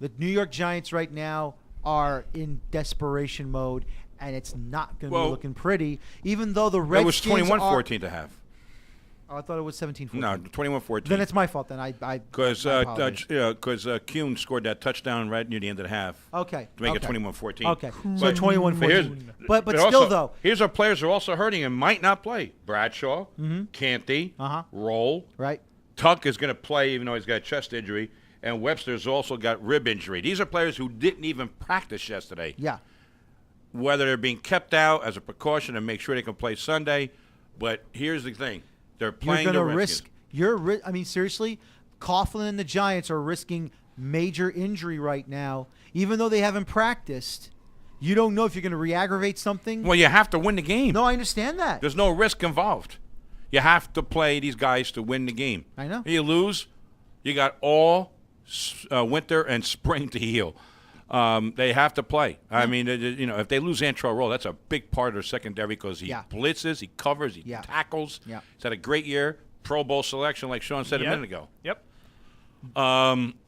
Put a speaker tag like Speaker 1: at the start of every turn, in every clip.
Speaker 1: The New York Giants right now are in desperation mode, and it's not going to be looking pretty. Even though the Redskins
Speaker 2: it was 21-14 to have.
Speaker 1: Oh, I thought it was 17-14.
Speaker 2: No, 21-14.
Speaker 1: Then it's my fault. Then
Speaker 2: because Kuhn scored that touchdown right near the end of the half.
Speaker 1: Okay.
Speaker 2: To make it 21-14.
Speaker 1: Okay. So 21-14. But still,
Speaker 2: also,
Speaker 1: though.
Speaker 2: Here's our players who are also hurting and might not play. Bradshaw, Canty, Roll.
Speaker 1: Right.
Speaker 2: Tuck is going to play even though he's got a chest injury. And Webster's also got rib injury. These are players who didn't even practice yesterday.
Speaker 1: Yeah.
Speaker 2: Whether they're being kept out as a precaution and make sure they can play Sunday. But here's the thing. They're playing the Redskins.
Speaker 1: I mean, seriously, Coughlin and the Giants are risking major injury right now. Even though they haven't practiced, you don't know if you're going to re-aggravate something.
Speaker 2: Well, you have to win the game.
Speaker 1: No, I understand that.
Speaker 2: There's no risk involved. You have to play these guys to win the game.
Speaker 1: I know.
Speaker 2: You lose, you got all winter and spring to heal. They have to play. I mean, if they lose Antrell Roll, that's a big part of their secondary because he blitzes, he covers, he tackles.
Speaker 1: Yeah.
Speaker 2: He's had a great year. Pro Bowl selection, like Sean said a minute ago.
Speaker 3: Yep.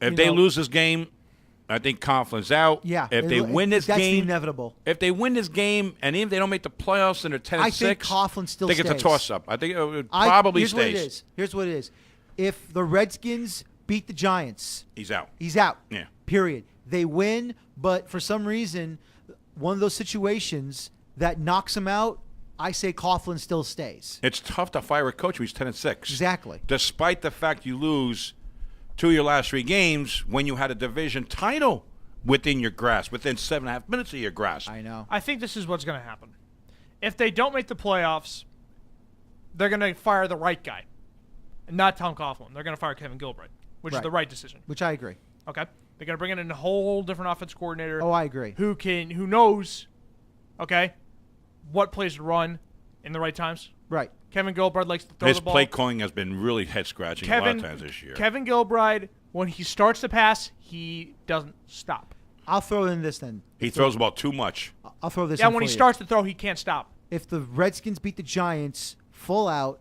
Speaker 2: If they lose this game, I think Coughlin's out.
Speaker 1: Yeah.
Speaker 2: If they win this
Speaker 1: that's
Speaker 2: game,
Speaker 1: inevitable.
Speaker 2: If they win this game, and even if they don't make the playoffs and they're 10-6,
Speaker 1: I think Coughlin still
Speaker 2: I think
Speaker 1: stays.
Speaker 2: it's a toss-up. I think it probably stays.
Speaker 1: Here's what it is. If the Redskins beat the Giants,
Speaker 2: he's out.
Speaker 1: He's out.
Speaker 2: Yeah.
Speaker 1: Period. They win, but for some reason, one of those situations that knocks him out, I say Coughlin still stays.
Speaker 2: It's tough to fire a coach who's 10-6.
Speaker 1: Exactly.
Speaker 2: Despite the fact you lose 2 of your last 3 games when you had a division title within your grasp, within 7.5 minutes of your grasp.
Speaker 1: I know.
Speaker 3: I think this is what's going to happen. If they don't make the playoffs, they're going to fire the right guy, and not Tom Coughlin. They're going to fire Kevin Gilbride, which is the right decision.
Speaker 1: Which I agree.
Speaker 3: Okay. They're going to bring in a whole different offense coordinator.
Speaker 1: Oh, I agree.
Speaker 3: Who knows, okay, what plays to run in the right times.
Speaker 1: Right.
Speaker 3: Kevin Gilbride likes to throw
Speaker 2: His
Speaker 3: the ball.
Speaker 2: play calling has been really head-scratching a lot of times this year.
Speaker 3: Kevin Gilbride, when he starts to pass, he doesn't stop.
Speaker 1: I'll throw in this then.
Speaker 2: He throws the ball too much.
Speaker 1: I'll throw this in.
Speaker 3: Yeah, when he starts to throw, he can't stop.
Speaker 1: If the Redskins beat the Giants full out,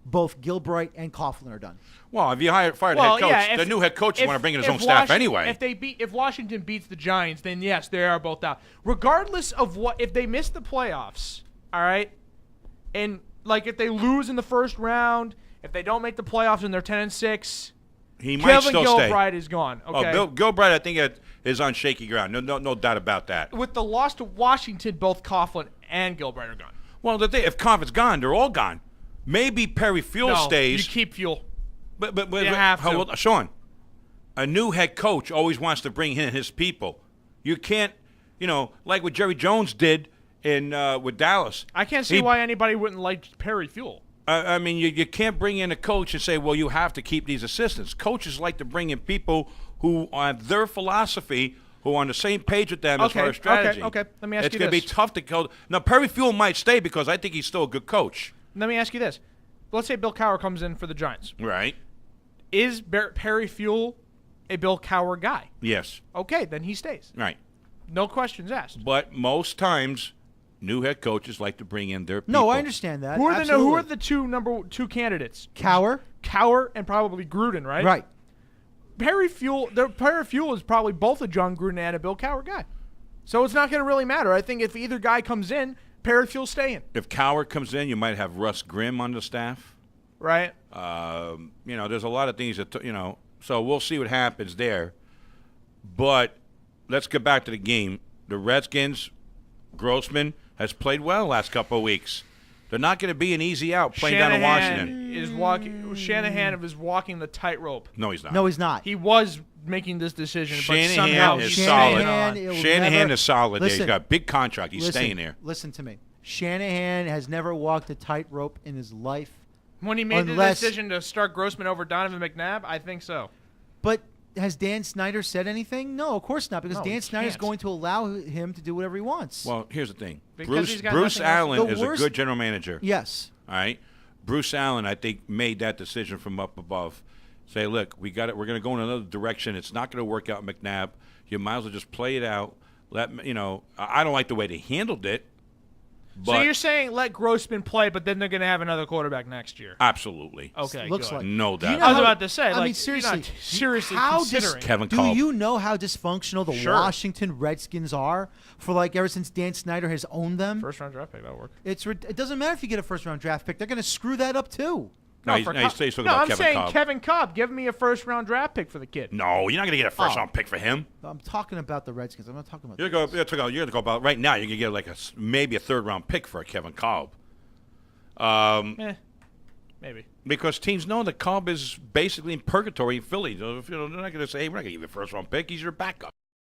Speaker 1: both Gilbride and Coughlin are done.
Speaker 2: Well, if you fired head coach, the new head coach want to bring in his own staff anyway.
Speaker 3: If Washington beats the Giants, then yes, they are both out. Regardless of if they miss the playoffs, all right, and like if they lose in the first round, if they don't make the playoffs and they're 10-6,
Speaker 2: he might still stay.
Speaker 3: Kevin Gilbride is gone. Okay.
Speaker 2: Oh, Gilbride, I think is on shaky ground. No doubt about that.
Speaker 3: With the loss to Washington, both Coughlin and Gilbride are gone.
Speaker 2: Well, if Coughlin gone, they're all gone. Maybe Perry Fuel stays.
Speaker 3: You keep Fuel.
Speaker 2: But
Speaker 3: you have to.
Speaker 2: Sean, a new head coach always wants to bring in his people. You can't, like what Jerry Jones did with Dallas.
Speaker 3: I can't see why anybody wouldn't like Perry Fuel.
Speaker 2: I mean, you can't bring in a coach and say, well, you have to keep these assistants. Coaches like to bring in people who have their philosophy, who are on the same page with them as far as strategy.
Speaker 3: Okay. Let me ask you this.
Speaker 2: It's going to be tough to go. Now, Perry Fuel might stay because I think he's still a good coach.
Speaker 3: Let me ask you this. Let's say Bill Cowher comes in for the Giants.
Speaker 2: Right.
Speaker 3: Is Perry Fuel a Bill Cowher guy?
Speaker 2: Yes.
Speaker 3: Okay, then he stays.
Speaker 2: Right.
Speaker 3: No questions asked.
Speaker 2: But most times, new head coaches like to bring in their people.
Speaker 1: No, I understand that.
Speaker 3: Who are the number two candidates?
Speaker 1: Cowher,
Speaker 3: and probably Gruden, right?
Speaker 1: Right.
Speaker 3: Perry Fuel is probably both a John Gruden and a Bill Cowher guy. So it's not going to really matter. I think if either guy comes in, Perry Fuel's staying.
Speaker 2: If Cowher comes in, you might have Russ Grimm on the staff.
Speaker 3: Right.
Speaker 2: There's a lot of things that, so we'll see what happens there. But let's get back to the game. The Redskins, Grossman has played well the last couple of weeks. They're not going to be an easy out playing down in Washington.
Speaker 3: Shanahan is walking the tightrope.
Speaker 2: No, he's not.
Speaker 1: No, he's not.
Speaker 3: He was making this decision, but somehow
Speaker 2: is
Speaker 3: he's
Speaker 2: solid.
Speaker 1: Shanahan
Speaker 2: is solid. He's got a big contract. He's staying there.
Speaker 1: Listen to me. Shanahan has never walked a tightrope in his life.
Speaker 3: When he made the decision to start Grossman over Donovan McNabb, I think so.
Speaker 1: But has Dan Snyder said anything? No, of course not, because Dan Snyder's going to allow him to do whatever he wants.
Speaker 2: Well, here's the thing.
Speaker 3: Bruce
Speaker 2: Allen is a good general manager.
Speaker 1: Yes.
Speaker 2: All right? Bruce Allen, I think, made that decision from up above. Say, look, we're going to go in another direction. It's not going to work out McNabb. You might as well just play it out. I don't like the way they handled it.
Speaker 3: So
Speaker 2: But
Speaker 3: you're saying let Grossman play, but then they're going to have another quarterback next year.
Speaker 2: absolutely.
Speaker 3: Okay,
Speaker 1: Looks
Speaker 3: good.
Speaker 1: like
Speaker 2: No
Speaker 1: Do you
Speaker 2: doubt.
Speaker 1: know
Speaker 3: I was
Speaker 1: how-
Speaker 3: about to say,
Speaker 1: I
Speaker 3: like,
Speaker 1: mean,
Speaker 3: you're
Speaker 1: seriously,
Speaker 3: not seriously
Speaker 1: how
Speaker 3: considering.
Speaker 2: Kevin
Speaker 1: Do
Speaker 2: Kolb.
Speaker 1: you know how dysfunctional the
Speaker 3: Sure.
Speaker 1: Washington Redskins are for like ever since Dan Snyder has owned them?
Speaker 3: First round draft pick, that'll work.
Speaker 1: It doesn't matter if you get a first round draft pick; they're going to screw that up too.
Speaker 2: No, he's,
Speaker 3: for
Speaker 2: no, he's
Speaker 3: Cobb.
Speaker 2: talking
Speaker 3: No,
Speaker 2: about
Speaker 3: I'm
Speaker 2: Kevin
Speaker 3: saying
Speaker 2: Kolb.
Speaker 3: Kevin Cobb. Give me a first round draft pick for the kid.
Speaker 2: No, you're not going to get a first
Speaker 1: Oh.
Speaker 2: round pick for him.
Speaker 1: I'm talking about the Redskins. I'm not talking about.
Speaker 2: You're going to go about right now. You're going to get like maybe a third round pick for a Kevin Kolb.
Speaker 3: Maybe.
Speaker 2: Because teams know that Cobb is basically in purgatory in Philly. They're not going to say, hey, we're not going to give you a first round pick. He's your backup.